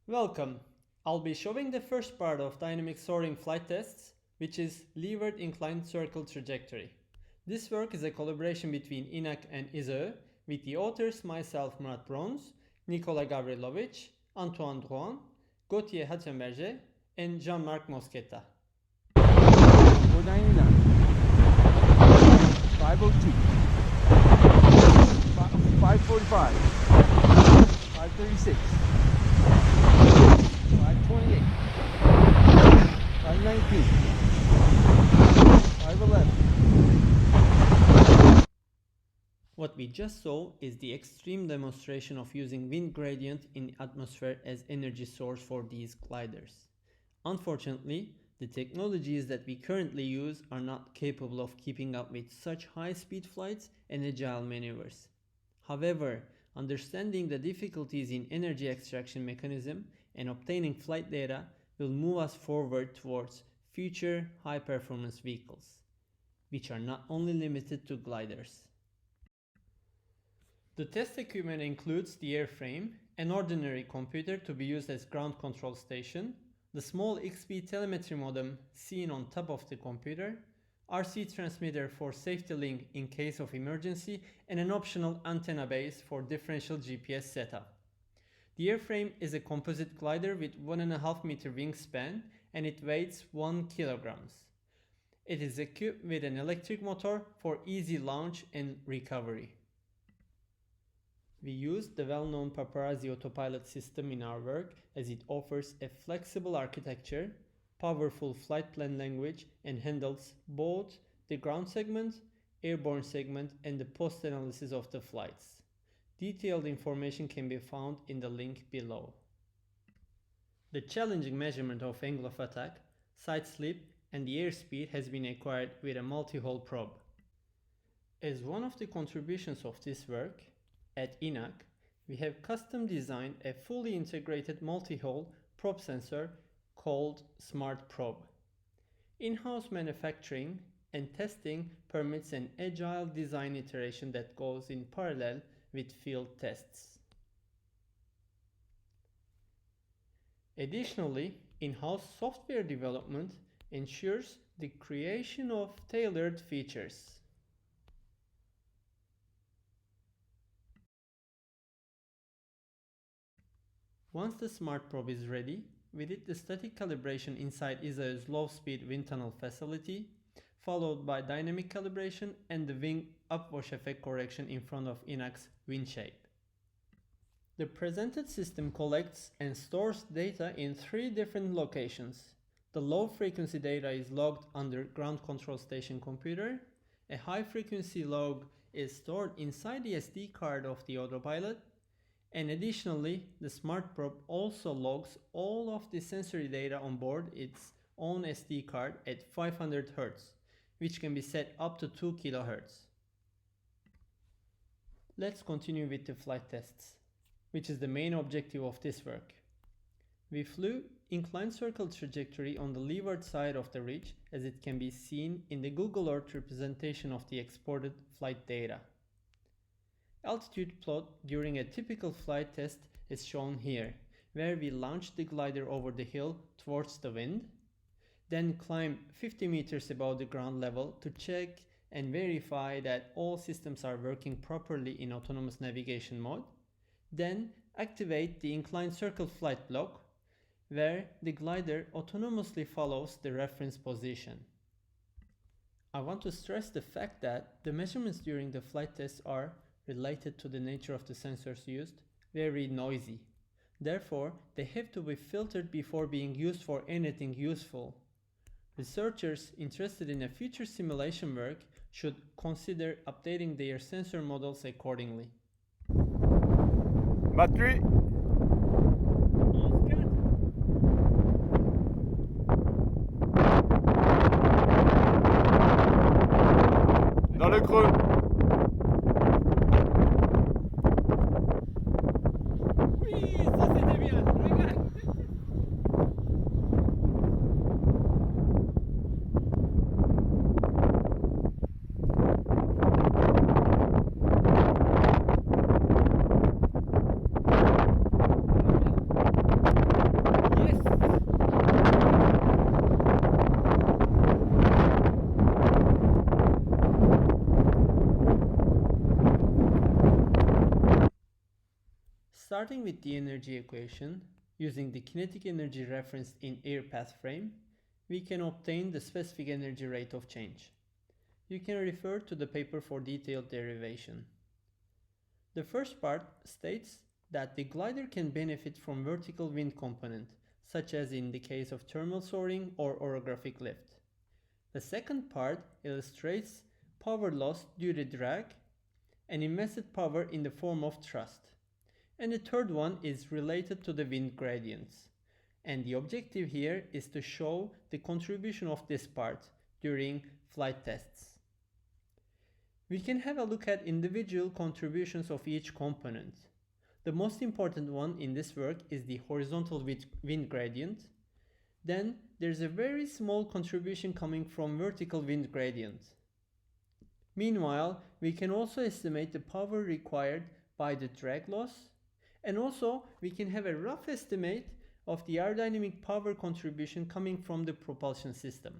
Welcome! I'll be showing the first part of dynamic soaring flight tests, which is leeward inclined circle trajectory. This work is a collaboration between INAC and ISAE, with the authors myself Murat Bronz, Nikola Gavrilovich, Antoine Drouin, Gauthier Hatzenberger, and Jean-Marc Mosqueta. 499, 502, 545, 536, 528, 519, 511. What we just saw is the extreme demonstration of using wind gradient in atmosphere as energy source for these gliders. Unfortunately, the technologies that we currently use are not capable of keeping up with such high-speed flights and agile maneuvers. However, understanding the difficulties in energy extraction mechanism and obtaining flight data will move us forward towards future high-performance vehicles, which are not only limited to gliders. The test equipment includes the airframe, an ordinary computer to be used as ground control station, the small XP telemetry modem seen on top of the computer, RC transmitter for safety link in case of emergency, and an optional antenna base for differential GPS setup. The airframe is a composite glider with 1.5 meter wingspan and it weighs 1 kilograms. It is equipped with an electric motor for easy launch and recovery. We used the well-known Paparazzi autopilot system in our work as it offers a flexible architecture, powerful flight plan language, and handles both the ground segment, airborne segment, and the post-analysis of the flights. Detailed information can be found in the link below. The challenging measurement of angle of attack, side slip, and the airspeed has been acquired with a multi-hole probe. As one of the contributions of this work, at INAC, we have custom designed a fully integrated multi-hole probe sensor called Smart Probe. In-house manufacturing and testing permits an agile design iteration that goes in parallel with field tests. Additionally, in-house software development ensures the creation of tailored features. Once the Smart Probe is ready, we did the static calibration inside ISAE's low-speed wind tunnel facility, followed by dynamic calibration and the wing upwash effect correction in front of INAC's wind shape. The presented system collects and stores data in 3 different locations. The low-frequency data is logged under ground control station computer, a high-frequency log is stored inside the SD card of the autopilot, and additionally, the Smart Probe also logs all of the sensory data on board its own SD card at 500 Hz, which can be set up to 2 kHz. Let's continue with the flight tests, which is the main objective of this work. We flew inclined circle trajectory on the leeward side of the ridge, as it can be seen in the Google Earth representation of the exported flight data. Altitude plot during a typical flight test is shown here, where we launch the glider over the hill towards the wind, then climb 50 meters above the ground level to check and verify that all systems are working properly in autonomous navigation mode, then activate the inclined circle flight block, where the glider autonomously follows the reference position. I want to stress the fact that the measurements during the flight tests are related to the nature of the sensors used, very noisy. Therefore, they have to be filtered before being used for anything useful. Researchers interested in a future simulation work should consider updating their sensor models accordingly. Batterie. Dans le creux. Starting with the energy equation, using the kinetic energy referenced in air path frame, we can obtain the specific energy rate of change. You can refer to the paper for detailed derivation. The first part states that the glider can benefit from vertical wind component, such as in the case of thermal soaring or orographic lift. The second part illustrates power loss due to drag and invested power in the form of thrust. And the third one is related to the wind gradients. And the objective here is to show the contribution of this part during flight tests. We can have a look at individual contributions of each component. The most important one in this work is the horizontal wind gradient. Then there's a very small contribution coming from vertical wind gradient. Meanwhile, we can also estimate the power required by the drag loss, and also we can have a rough estimate of the aerodynamic power contribution coming from the propulsion system.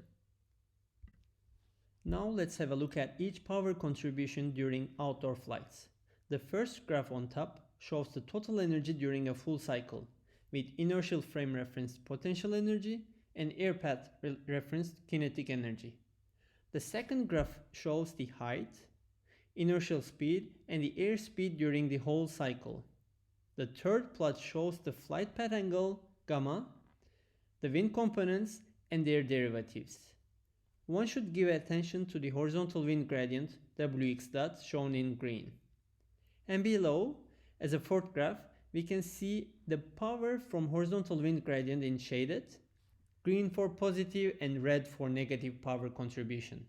Now let's have a look at each power contribution during outdoor flights. The first graph on top shows the total energy during a full cycle, with inertial frame referenced potential energy and air path referenced kinetic energy. The second graph shows the height, inertial speed, and the air speed during the whole cycle. The third plot shows the flight path angle, gamma, the wind components, and their derivatives. One should give attention to the horizontal wind gradient, Wx dot, shown in green. And below, as a fourth graph, we can see the power from horizontal wind gradient in shaded, green for positive and red for negative power contribution.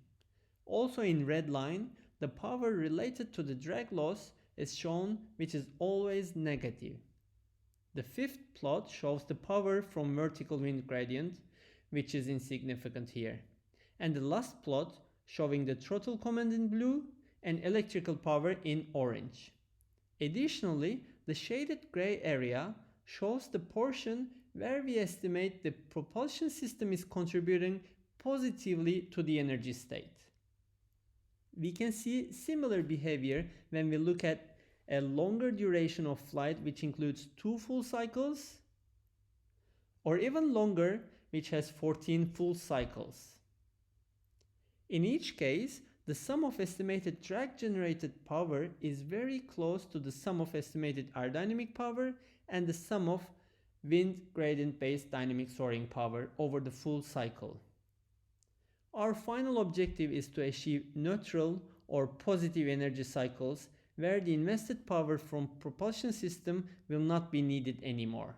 Also in red line, the power related to the drag loss is shown, which is always negative. The fifth plot shows the power from vertical wind gradient, which is insignificant here. And the last plot showing the throttle command in blue and electrical power in orange. Additionally, the shaded gray area shows the portion where we estimate the propulsion system is contributing positively to the energy state. We can see similar behavior when we look at a longer duration of flight, which includes 2 full cycles, or even longer, which has 14 full cycles. In each case, the sum of estimated drag generated power is very close to the sum of estimated aerodynamic power and the sum of wind gradient based dynamic soaring power over the full cycle. Our final objective is to achieve neutral or positive energy cycles where the invested power from propulsion system will not be needed anymore.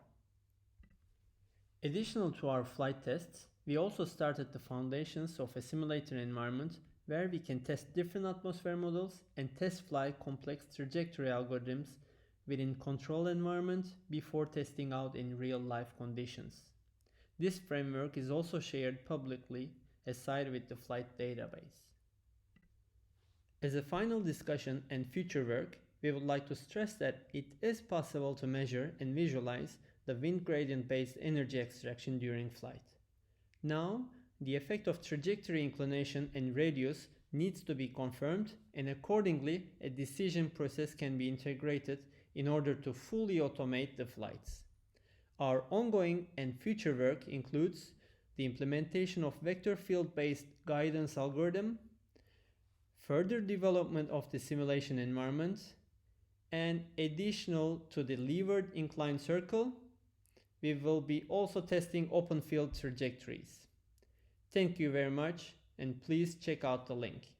Additional to our flight tests, we also started the foundations of a simulator environment where we can test different atmosphere models and test fly complex trajectory algorithms within control environment before testing out in real-life conditions. This framework is also shared publicly aside with the flight database. As a final discussion and future work, we would like to stress that it is possible to measure and visualize the wind gradient-based energy extraction during flight. Now, the effect of trajectory inclination and radius needs to be confirmed, and accordingly, a decision process can be integrated in order to fully automate the flights. Our ongoing and future work includes the implementation of vector field-based guidance algorithm, further development of the simulation environment, and additional to the levered inclined circle, we will be also testing open field trajectories. Thank you very much, and please check out the link.